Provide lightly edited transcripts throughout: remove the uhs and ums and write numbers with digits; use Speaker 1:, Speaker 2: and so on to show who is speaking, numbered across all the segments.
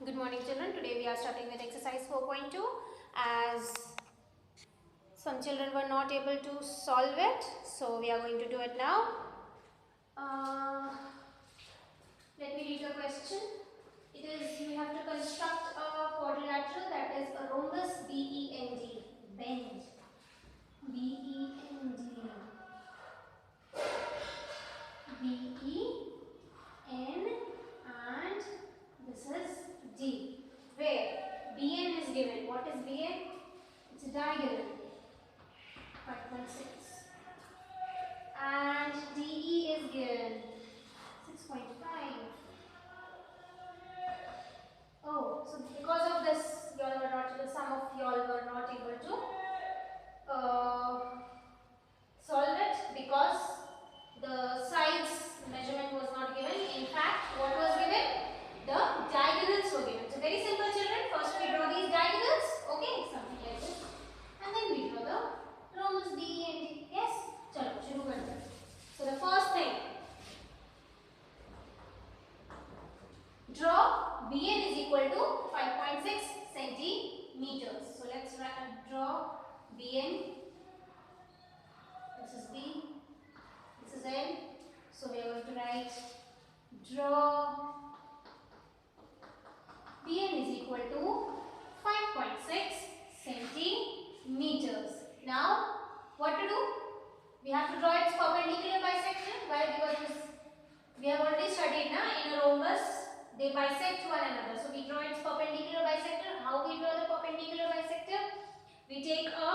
Speaker 1: Good morning children. Today we are starting with exercise 4.2 as some children were not able to solve it. So we are going to do it now. Let me read the question. It is you have to construct a quadrilateral that is a rhombus BEND. Bend. BEND. BEN and this is D. Where BN is given. What is BN? It's a diagonal. 5.6. And DE is given. 6.5. Oh, so because of this, some of y'all were not able to solve it because the sides measurement was not given. In fact, what was given? The diagonals were given. So very simple children. First we draw these diagonals. Okay, something like this. And then we draw the rhombus B and D. Yes? Chalo, shuru karte hain. So the first thing, draw BN is equal to 5.6 centimeters. So let's draw BN. This is B. This is N. So we are going to write draw BN is equal to 5.6 centimeters. Now, what to do? We have to draw its perpendicular bisection. Why? Because we have already studied in a rhombus, they bisect one another. So we draw its perpendicular bisector. How we draw the perpendicular bisector? We take a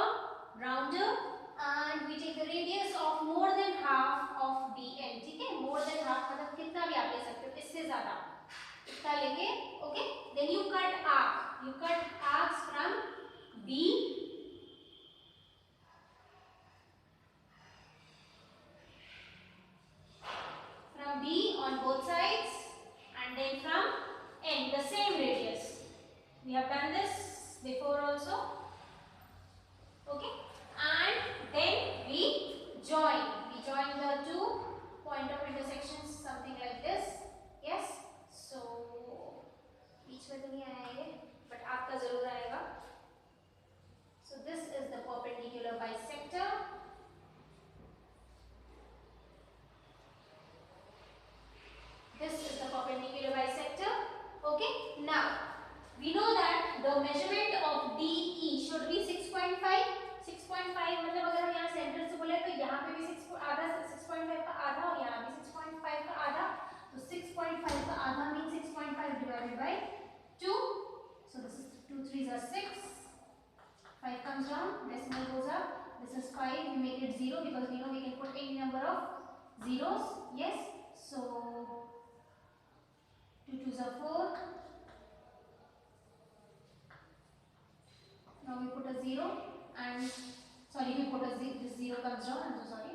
Speaker 1: rounder and we take the radius of more than half of BN. Okay? More than half मतलब कितना भी आप ले सकते हो, इससे ज़्यादा इतना लेंगे. Okay? Then you cut arc. You cut arcs from B. From B on both sides and then from N, the same radius. We have done this before also. Okay? And then we join. We join the two point of intersections, something like this. Yes? So बीच में तो नहीं आया ये, but आपका जरूर आएगा. So this is the perpendicular bisector. This is the perpendicular bisector. Okay. Now we know that the measurement of DE should be 6.5. 6.5 मतलब अगर हम यहाँ सेंटर से बोले तो यहाँ पे भी 6.5 का आधा और यहाँ भी 6.5 का आधा. तो 6.5 का आधा means 6.5 divided by 2. So this is 2 3s are 6. 5 comes down, decimal goes up. This is 5. We make it 0 because we know we can put any number of zeros. Yes. So 2 2s are 4. Now we put a 0 and sorry, we put a 0. This 0 comes down. I'm so sorry.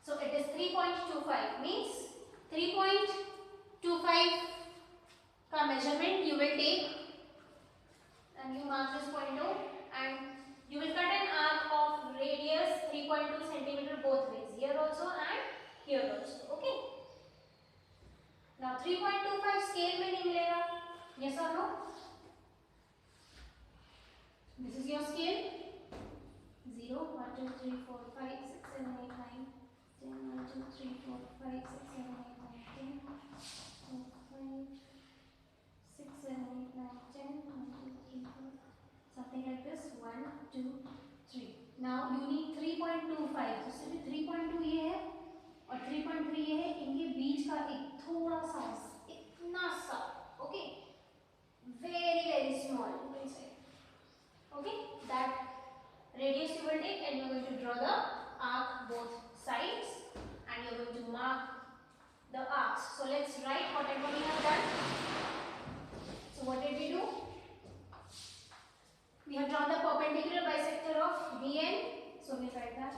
Speaker 1: So it is 3.25 means 3.25 का measurement you will take and you mark this point O and you will cut an arc of radius 3.2 centimeter both ways, here also and here also. Okay. Now 3.25 scale में नहीं मिलेगा. Yes or no? This is your scale. 0, 1, 2, 3, 4, 5, 6, 7, 8, 9, 10, 1, 2, 3, 4, 5, 6, 7, 8, 9, 10, 5, 6, 7, 8, 9, 10, 1, 2, 3, 4, something like this. 1, 2, 3. Now you need 3.25. तो सिर्फ 3.2 ये है और 3.3 ये है. इनके बीच का एक थोड़ा सा, इतना सा. Okay. Very small. Okay. That radius you will take and you are going to draw the arc both sides and you are going to mark the arcs. So let's write whatever we have done. So what did we do? We have drawn the perpendicular bisector of BN. So we write that.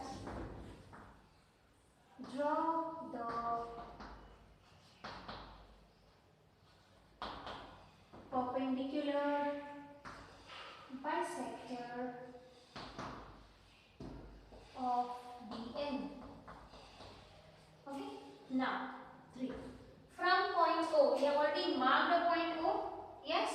Speaker 1: Draw the perpendicular bisector of BN. Okay. Now 3. From point O, we have already marked a point O. Yes.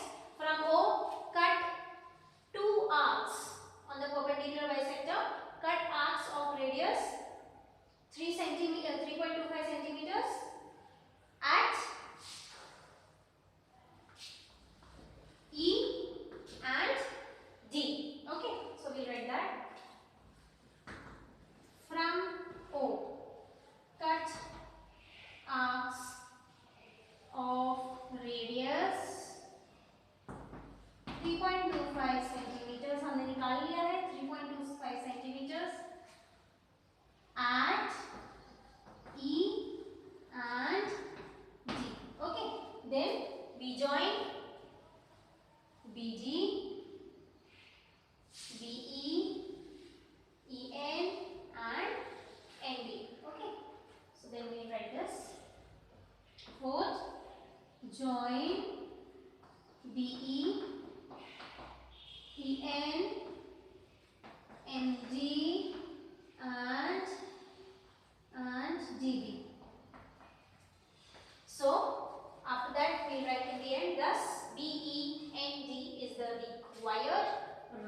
Speaker 1: 3.25 centimetre हमने निकाल लिया है, 3.25 centimetre at E and D. Okay, then we join BD, BE, EN and ND. Okay, so then we write this. Fourth, join BE, EN, ND and DB. So after that we write in the end, thus BEND is the required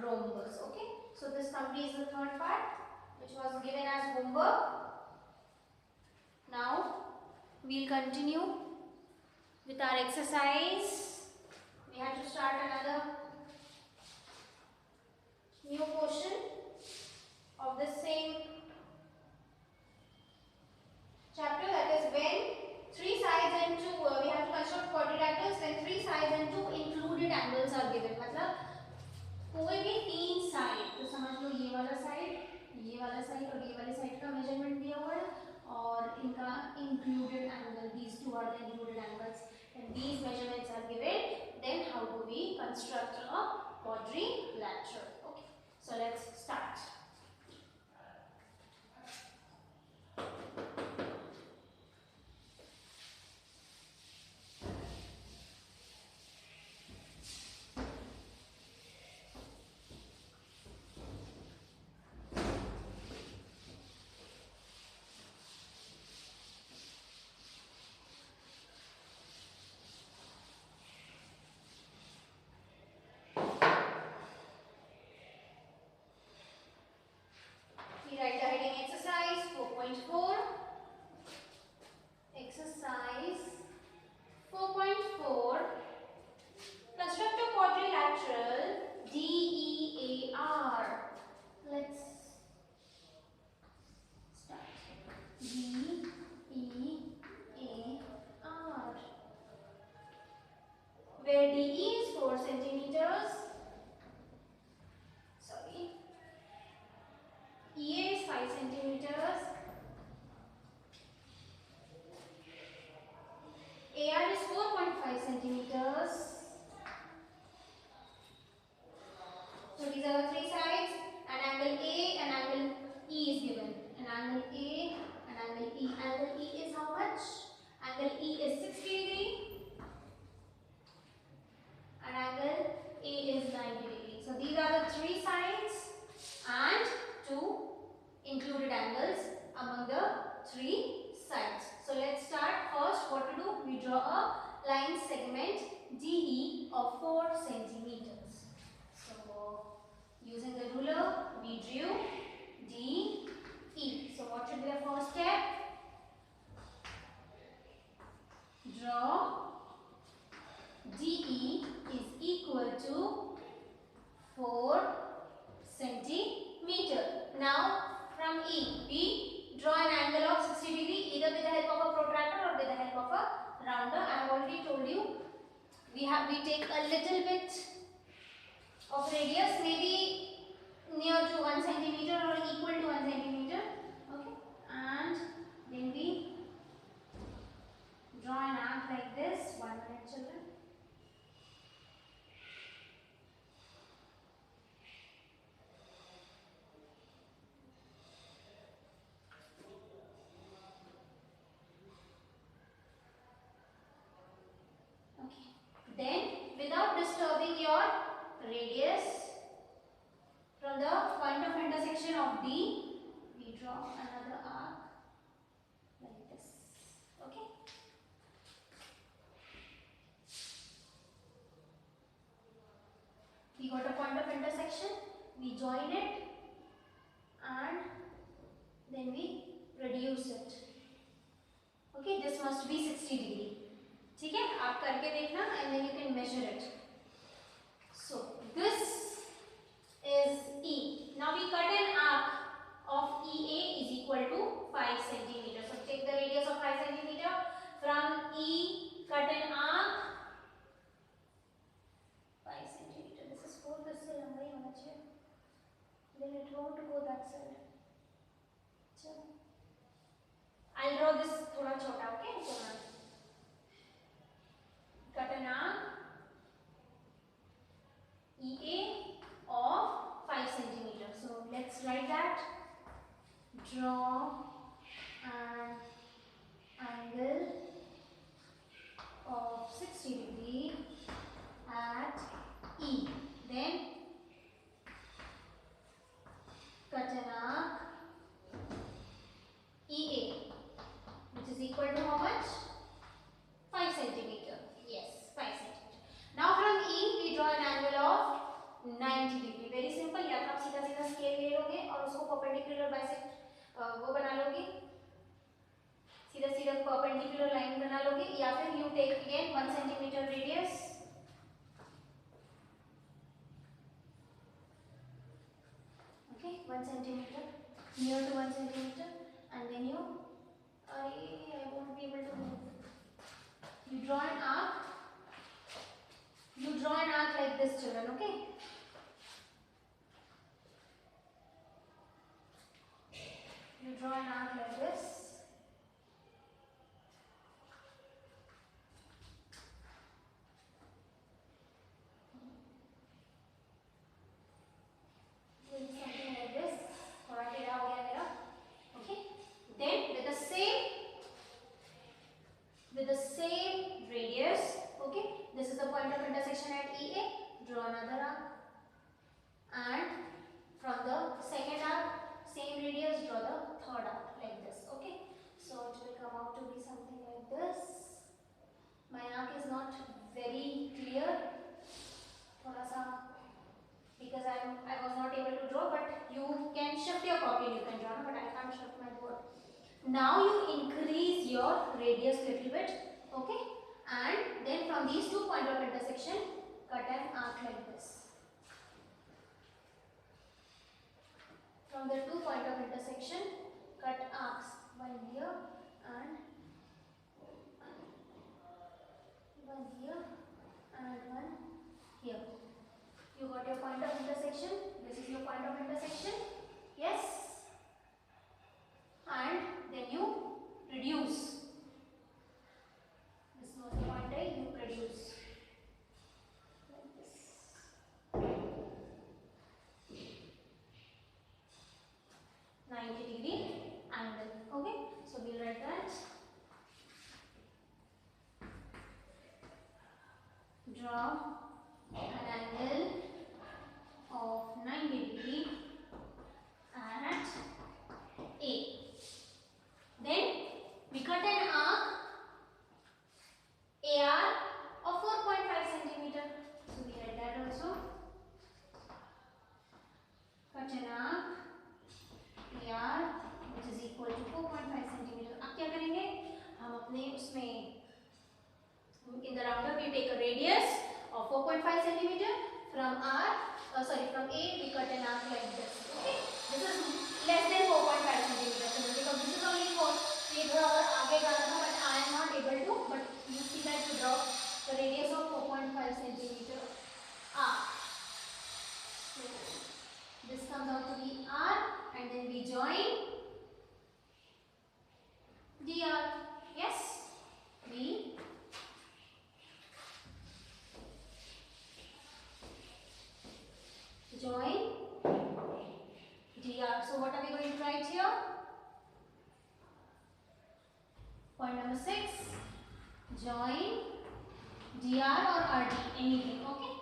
Speaker 1: rhombus. Okay, so this completes the third part which was given as homework. Now we'll continue with our exercise. We have to start another new portion of the same chapter, that is when three sides and two we have to construct quadrilaterals when three sides and two included angles are given. मतलब कोई भी तीन side, तो समझ लो ये वाला side और ये वाले साइड का मेजरमेंट दिया हुआ है और इनका included angle, these two are the included angles and these measurements are given, then how do we construct a quadrilateral? Okay, so let's start. Write the heading exercise 4.4. Exercise 4.4. Construct a quadrilateral DEAR. Let's start. DEAR. Where DE is 4 centimeters. EA is 5 centimeters. AR is 4.5 centimeters. So these are the three sides. An angle A and angle E is given. An angle A and angle E. Angle E is how much? Angle E is 60 degree. And angle A is 90 degree. So these are the three sides and two included angles among the three sides. So let's start. First, what to do? We draw a line segment DE of 4 centimeters. So using the ruler, we drew DE. So what should be the first step? Draw DE is equal to 4 centimeter. Now from E, we draw an angle of 60 degree either with the help of a protractor or with the help of a rounder. I have already told you we take a little bit of radius, maybe near to 1 centimeter or equal to 1 centimeter. Okay, and then we draw an arc like this. 1 minute, children. Then, without disturbing your radius, from the point of intersection of D, we draw another arc like this. Okay. We got a point of intersection, we join it and then we reduce it. Okay, this must be 60 degree. ठीक है, आप करके देखना and then you can measure it. So this is E. Now we cut an arc of EA is equal to 5 centimeter. So take the radius of 5 centimeter from E, cut an arc 5 centimeter. This is back side. चलो I'll draw this थोड़ा छोटा. Okay, so cut an arc EA of 5 centimeters. So let's write that. Draw an angle of 60 degree at E. Then cut an arc EA, which is equal to how much? 5 centimeter. Yes, 5 centimeter. Now from E we draw an angle of 90 degree. Very simple. या तो आप सीधा सीधा scale ले लोगे और उसको perpendicular bisect वो बना लोगे, सीधा सीधा परपेंडिकुलर लाइन बना लोगे, या फिर you take again 1 centimetre radius. Okay, 1 centimeter, near to 1 centimeter, and then you, I won't be able to move. You draw an arc. You draw an arc like this, children. Okay. You draw an arc like this. Something like this. थोड़ा टेढ़ा हो गया मेरा. Okay. Then with the same radius. Okay. This is the point of intersection at EA. Draw another arc. And from the second arc, same radius, draw the third arc like this. Okay. So it will come out to be something like this. My arc is not very clear. थोड़ा सा, because I was not able to draw, but you can shift your copy and you can draw, but I can't shift my board. Now you increase your radius little bit. Okay. And then from these two points of intersection, cut an arc like this. From the 2 points of intersection, cut arcs, one here and one here and one here. You got your point of intersection. This is your point of intersection. Yes. And then you reduce. This was the point I you reduce. Like this. 90 degree angle. Okay. So we'll write that. Draw an angle of 90 degree at A. Then we cut an arc AR of 4.5 centimeter. So we write that also. Cut an arc AR which is equal to 4.5 centimeter. अब क्या करेंगे हम अपने उसमें in the router we take a radius of 4.5 centimeter. From from A we cut an arc like this. Okay, this is less than 4.5 centimeter because this is only 4. So ये थोड़ा और आगे जाना था, but I am not able to. But you see that you draw the radius of 4.5 centimeter arc. So this comes out to be R, and then we join DR. Yes, we join DR. So what are we going to write here? Point number 6. Join DR or RD, anything. Okay.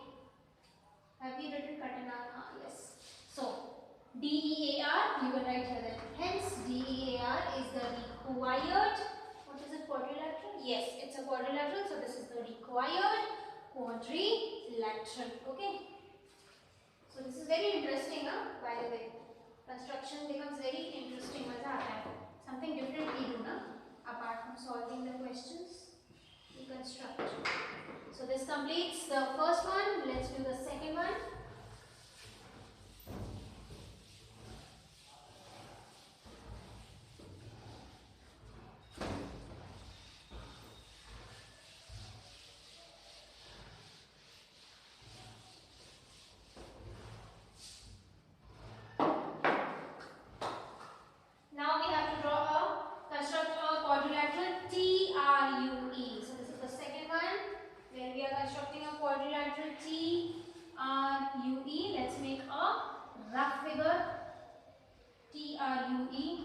Speaker 1: Have we written cut and R? Yes. So DEAR you will write here then. Hence DEAR is the required. What is it? Quadrilateral? Yes, it's a quadrilateral. So this is the required quadrilateral. Okay. So this is very interesting, by the way. Construction becomes very interesting. मजा आता है. Something different we do, apart from solving the questions, we construct. So this completes the first one. Let's do the second one. protractor TRUE. Let's make a rough figure. TRUE.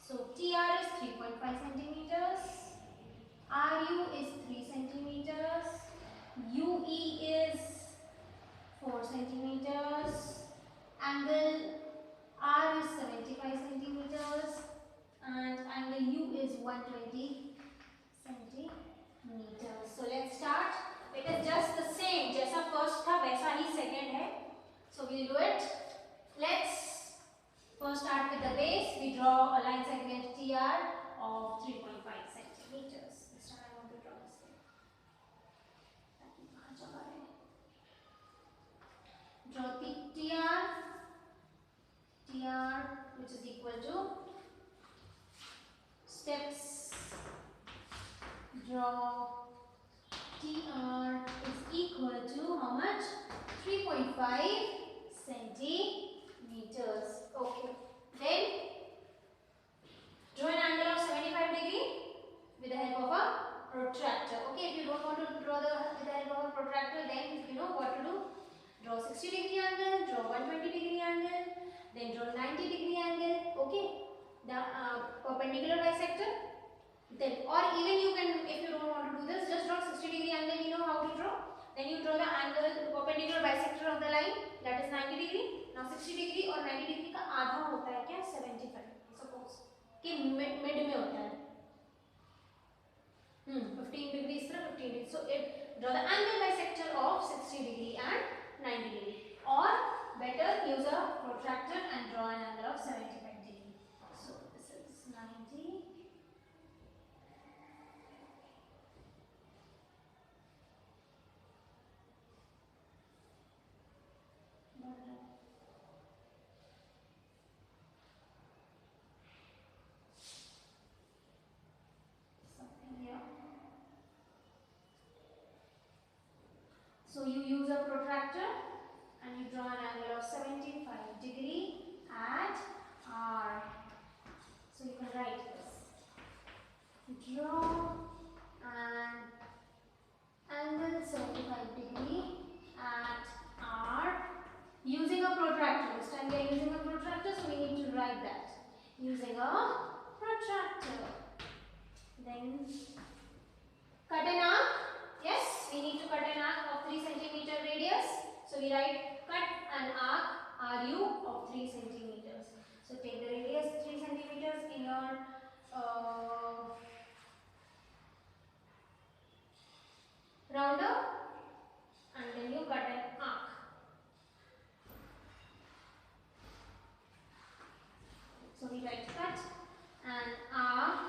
Speaker 1: So TR is 3.5 centimeters. RU is 3 centimeters. UE is 4 centimeters. Angle R is 75 centimeters. And angle U is 120 centimeters. So let's start. It is just the same. जैसा first था वैसा ही second है. So we'll do it. Let's first start with the base. We draw a line segment TR of 3.5 centimeters. This time I want to draw this thing. Draw the TR, which is equal to steps. Draw TR is equal to how much? 3.5 centimeters. Okay. Then draw an angle of 75 degree with the help of a protractor. Okay. If you don't want to draw with the help of a protractor, then you know what to do. Draw 60 degree angle, draw 120 degree angle, then draw 90 degree angle. Okay. The perpendicular bisector. Then, or even you can, if you don't want to do this, just draw 60 degree angle. You know how to draw. Then you draw the angle perpendicular bisector of the line, that is 90 degree. Now 60 degree और 90 degree का आधा होता है क्या? 75. Suppose कि mid में होता है. 15 degree इस तरह 15 degree. So it draw the angle bisector of 60 degree and 90 degree. Or better use a protractor and draw an angle of 75 degree. So this is 90. So you use a protractor and you draw an angle of 75 degree at R. So you can write this. Draw an angle 75 degree at R using a protractor. This time we are using a protractor, so we need to write that. Using a protractor. Then cut an arc. Yes, we need to cut an arc of 3 centimeter radius. So we write cut an arc RU of 3 centimeters. So take the radius 3 centimeters in your rounder and then you cut an arc. So we write cut an arc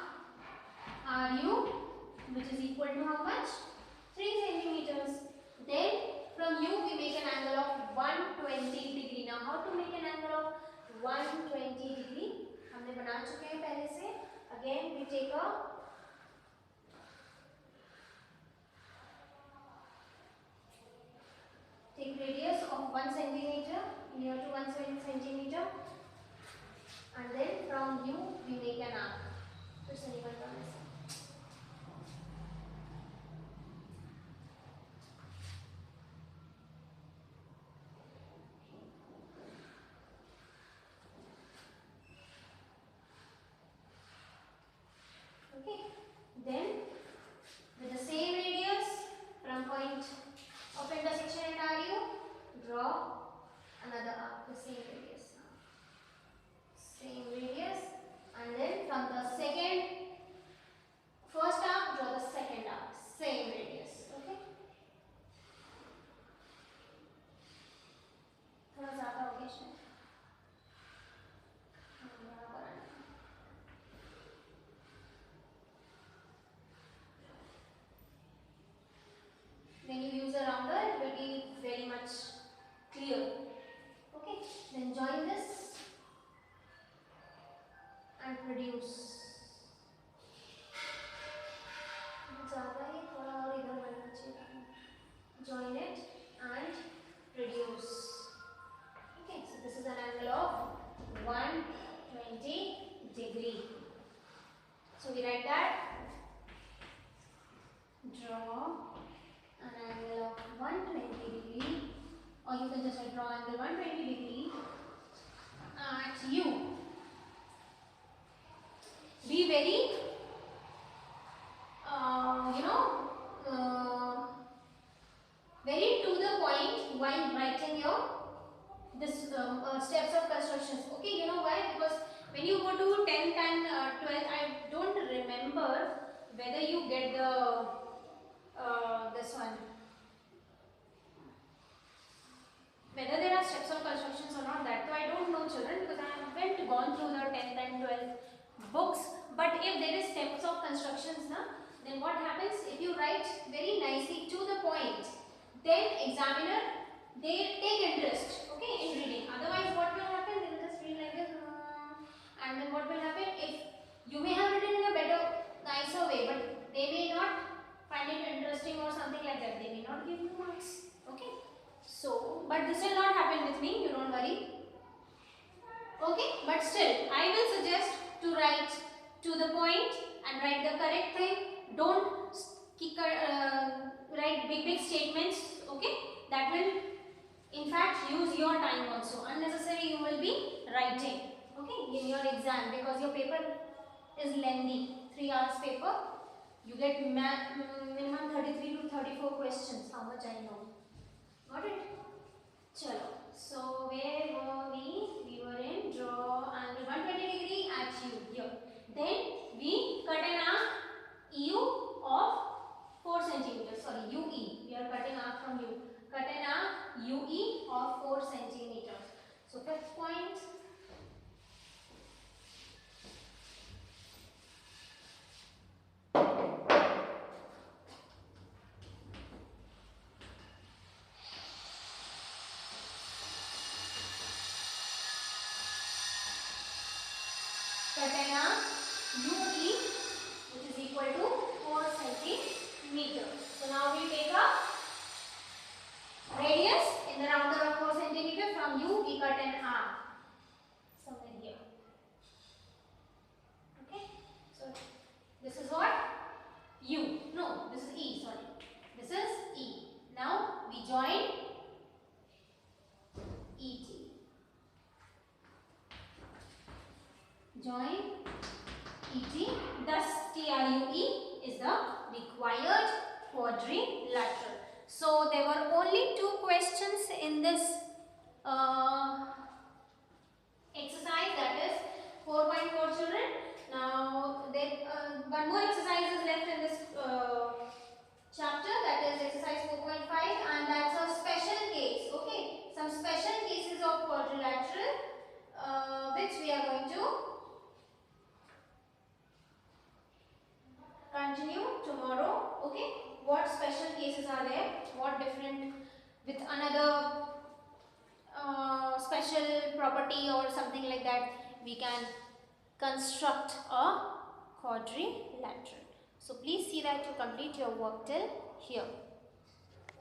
Speaker 1: RU, which is equal to how much? 3 centimeters. Then from U we make an angle of 120 degree. Now how to make an angle of 120 degree? हमने बना चुके हैं पहले से. Again we take radius of 1 centimeter near to 1 centimeter, and then from U we make an arc. फिर से निकलता है. Then with the same radius from point of intersection at RU, draw another arc, the same radius. Same radius, and then from the first arc, draw the second arc, same radius. Okay. थोड़ा ज़्यादा हो गया शायद. steps of constructions. Okay, you know why? Because when you go to 10th and 12th, I don't remember whether you get the this one, whether there are steps of constructions or not, that so I don't know, children, because I haven't gone through the 10th and 12th books. But if there is steps of constructions na, then what happens, if you write very nicely to the point, then examiner, they take interest, okay, in reading. Otherwise what will happen, they will just read like this, and then what will happen, if you may have written in a better, nicer way, but they may not find it interesting or something like that, they may not give you marks. Okay, so but this will not happen with me, you don't worry. Okay, but still I will suggest to write to the point and write the correct thing. Don't write big statements, okay, that will in fact use your time also. Unnecessary you will be writing, okay, in your exam, because your paper is lengthy, 3 hours paper. You get minimum 33 to 34 questions, how much I know. Got it? Chalo. So where were we? We were in draw angle 120 degree at U here. Then we cut an arc EU of 4 centimeters. Sorry, UE. We are cutting arc from U. Cut an arc UE of 4 centimeters. So fifth point. Cut an arc UE, which is equal to 4 centimeters. So now we take a radius in the rounder of 4 centimeters. From U we cut an arc somewhere here. Okay, so this is what? U. No, this is E, sorry. This is E. Now we join ET. Join ET. Thus TRUE is the required quadrilateral. So there were only 2 questions in this exercise, that is 4.4, children. Now there one more exercise is left in this chapter, that is exercise 4.5, and that's a special case. Okay, some special cases of quadrilateral which we are going to continue tomorrow. Okay, what special cases are there, what different with another special property or something like that we can construct a quadrilateral. So please see that you complete your work till here.